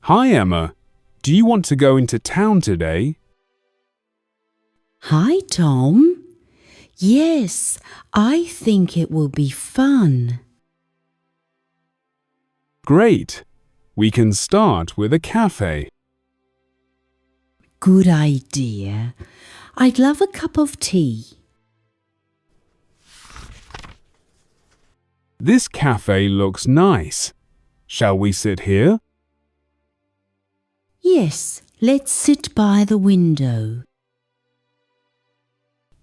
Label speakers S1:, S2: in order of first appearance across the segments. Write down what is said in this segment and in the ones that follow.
S1: Hi, Emma. Do you want to go into town today?
S2: Hi, Tom. Yes, I think it will be fun.
S1: Great. We can start with a café.
S2: Good idea. I'd love a cup of tea.
S1: This café looks nice. Shall we sit here?
S2: Yes, let's sit by the window.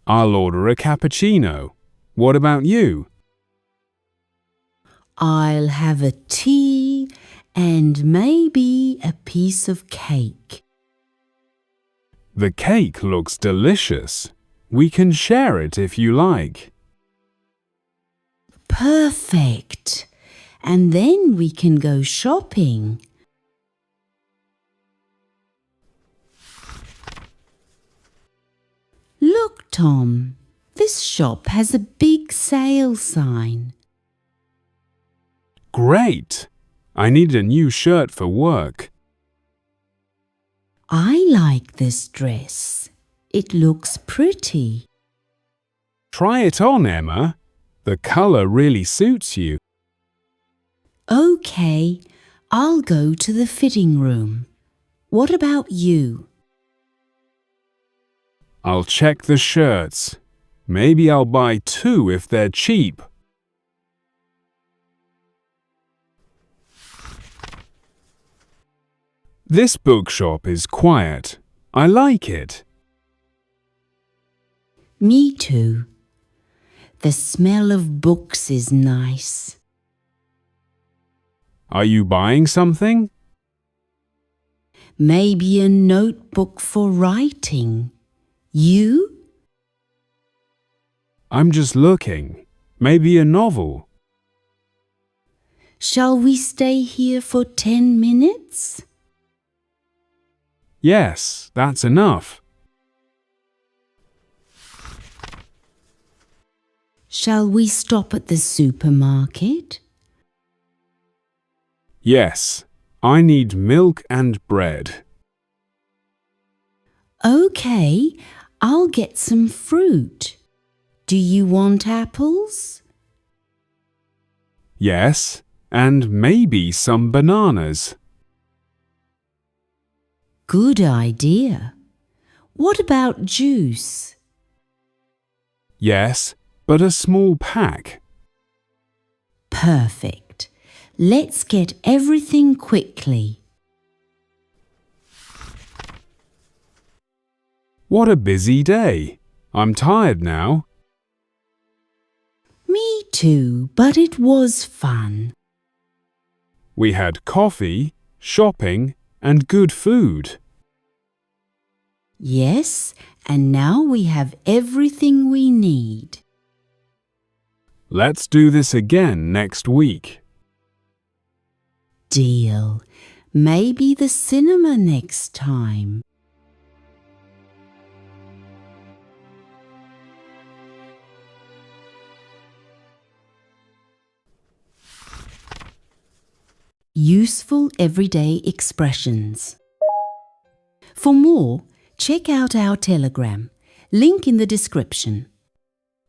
S1: I'll order a cappuccino. What about you?
S2: I'll have a tea and maybe a piece of cake.
S1: The cake looks delicious. We can share it if you like.
S2: Perfect. And then we can go shopping. Look, Tom, this shop has a big sale sign.
S1: Great! I need a new shirt for work.
S2: I like this dress. It looks pretty.
S1: Try it on, Emma. The colour really suits you.
S2: Okay, I'll go to the fitting room. What about you?
S1: I'll check the shirts. Maybe I'll buy 2 if they're cheap. This bookshop is quiet. I like it.
S2: Me too. The smell of books is nice.
S1: Are you buying something?
S2: Maybe a notebook for writing. You?
S1: I'm just looking. Maybe a novel.
S2: Shall we stay here for 10 minutes?
S1: Yes, that's enough.
S2: Shall we stop at the supermarket?
S1: Yes, I need milk and bread.
S2: Okay, I'll get some fruit. Do you want apples?
S1: Yes, and maybe some bananas.
S2: Good idea. What about juice?
S1: Yes, but a small pack.
S2: Perfect. Let's get everything quickly.
S1: What a busy day. I'm tired now.
S2: Me too, but it was fun.
S1: We had coffee, shopping, and good food.
S2: Yes, and now we have everything we need.
S1: Let's do this again next week.
S2: Deal. Maybe the cinema next time. Useful everyday expressions. For more, check out our Telegram. Link in the description.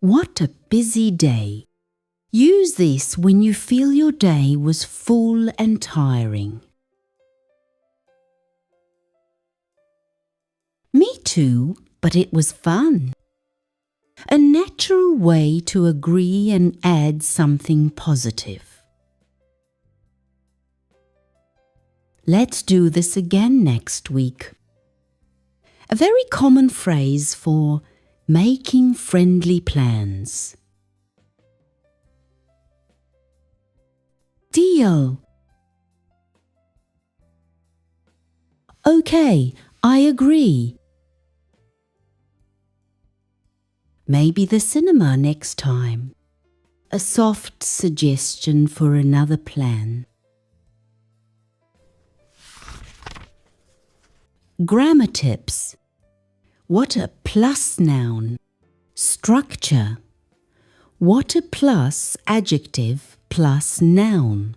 S2: What a busy day. Use this when you feel your day was full and tiring. Me too, but it was fun. A natural way to agree and add something positive. Let's do this again next week. A very common phrase for making friendly plans. Deal. Okay, I agree. Maybe the cinema next time. A soft suggestion for another plan. Grammar tips. What a plus noun. Structure. What a plus adjective plus noun.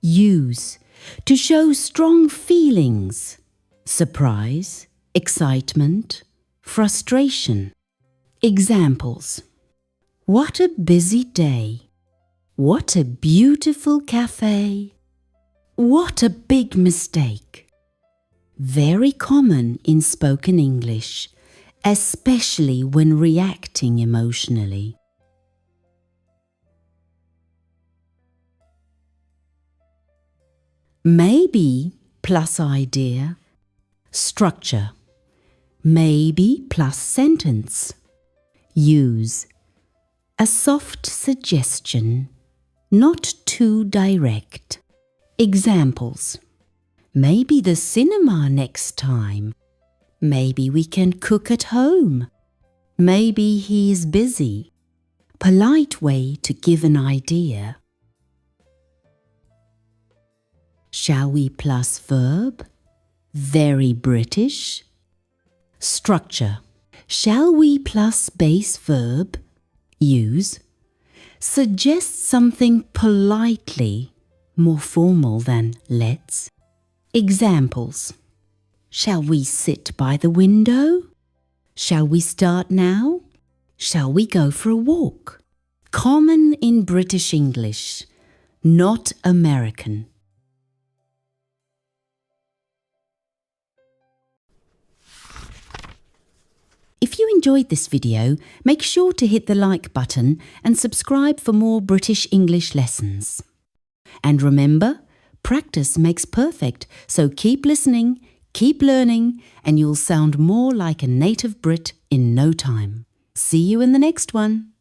S2: Use. to show strong feelings: surprise, excitement, frustration. Examples: what a busy day. What a beautiful café. What a big mistake. Very common in spoken English, especially when reacting emotionally. Maybe plus idea, structure. Maybe plus sentence. Use a soft suggestion, not too direct. Examples: maybe the cinema next time. Maybe we can cook at home. Maybe he is busy. Polite way to give an idea. Shall we plus verb? Very British. Structure. Shall we plus base verb? Use. Suggest something politely, more formal than let's. Examples: shall we sit by the window? Shall we start now? Shall we go for a walk? Common in British English, not American. If you enjoyed this video, make sure to hit the like button and subscribe for more British English lessons. And remember, practice makes perfect, so keep listening, keep learning, and you'll sound more like a native Brit in no time. See you in the next one.